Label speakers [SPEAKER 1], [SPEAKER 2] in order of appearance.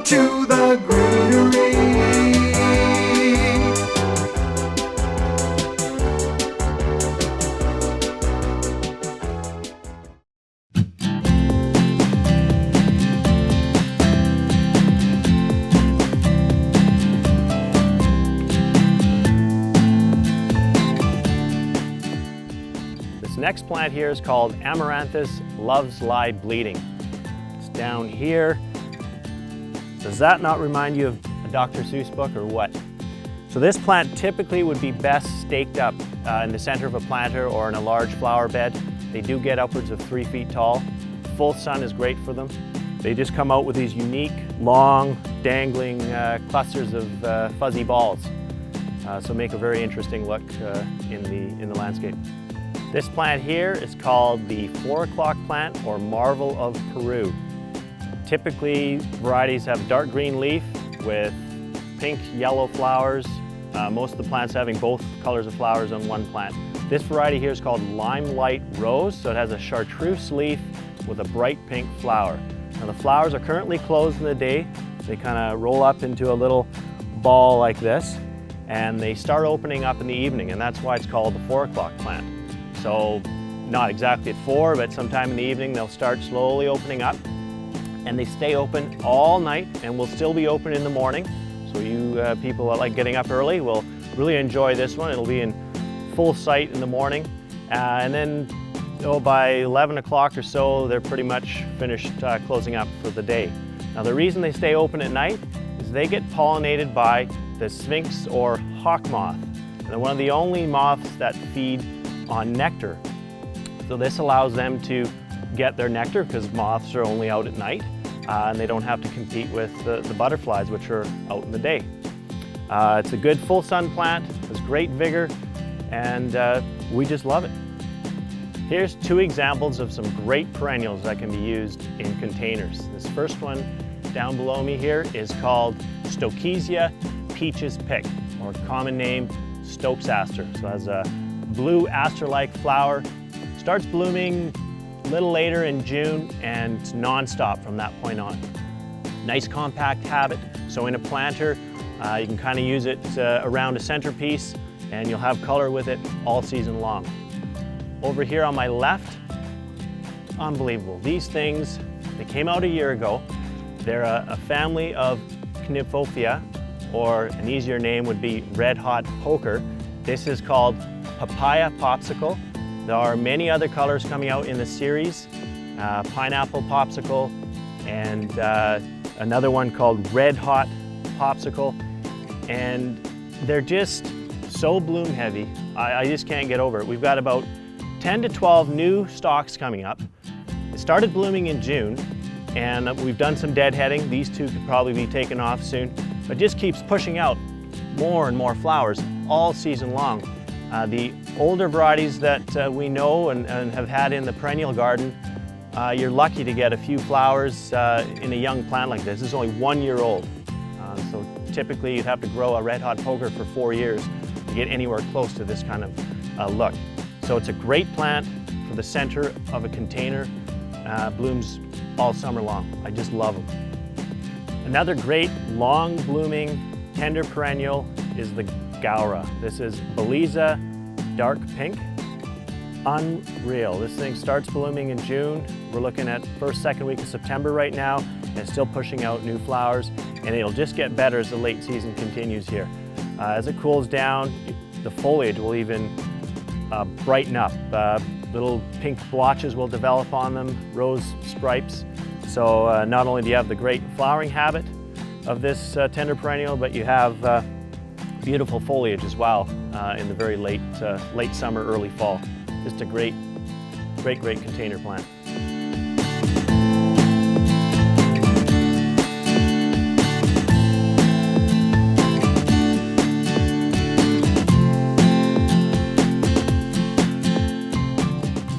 [SPEAKER 1] to the greenery.
[SPEAKER 2] This next plant here is called Amaranthus Loves Lie Bleeding. It's down here. Does that not remind you of a Dr. Seuss book or what? So this plant typically would be best staked up in the center of a planter or in a large flower bed. They do get upwards of 3 feet tall. Full sun is great for them. They just come out with these unique, long, dangling clusters of fuzzy balls. So make a very interesting look in the landscape. This plant here is called the 4 o'clock plant or Marvel of Peru. Typically, varieties have dark green leaf with pink, yellow flowers. Most of the plants having both colors of flowers on one plant. This variety here is called Limelight Rose, so it has a chartreuse leaf with a bright pink flower. Now the flowers are currently closed in the day. They kind of roll up into a little ball like this, and they start opening up in the evening, and that's why it's called the 4 o'clock plant. So not exactly at 4, but sometime in the evening they'll start slowly opening up, and they stay open all night and will still be open in the morning. So you people that like getting up early will really enjoy this one. It'll be in full sight in the morning, and then by 11 o'clock or so they're pretty much finished closing up for the day. Now the reason they stay open at night is they get pollinated by the sphinx or hawk moth. And they're one of the only moths that feed on nectar. So this allows them to get their nectar because moths are only out at night and they don't have to compete with the butterflies, which are out in the day. It's a good full sun plant, has great vigor, and we just love it. Here's 2 examples of some great perennials that can be used in containers. This first one down below me here is called Stokesia Peach's Pick, or common name Stoke's Aster. So it has a blue aster-like flower, starts blooming a little later in June and non-stop from that point on. Nice compact habit, so in a planter you can kind of use it around a centerpiece and you'll have color with it all season long. Over here on my left, unbelievable. These things, they came out a year ago. They're a family of Conifolia, or an easier name would be red hot poker. This is called Papaya Popsicle. There are many other colors coming out in the series. Pineapple Popsicle and another one called Red Hot Popsicle. And they're just so bloom heavy. I just can't get over it. We've got about 10 to 12 new stalks coming up. It started blooming in June and we've done some deadheading. These 2 could probably be taken off soon, but just keeps pushing out more and more flowers all season long. The older varieties that we know and have had in the perennial garden, you're lucky to get a few flowers in a young plant like this. This is only 1 year old. So typically you'd have to grow a red hot poker for 4 years to get anywhere close to this kind of look. So it's a great plant for the center of a container. Blooms all summer long. I just love them. Another great long blooming tender perennial is the Galera. This is Beliza Dark Pink. Unreal. This thing starts blooming in June. We're looking at first, second week of September right now, and it's still pushing out new flowers, and it'll just get better as the late season continues here. As it cools down, the foliage will even brighten up. Little pink blotches will develop on them, rose stripes. So not only do you have the great flowering habit of this tender perennial, but you have beautiful foliage as well in the very late summer, early fall. Just a great container plant.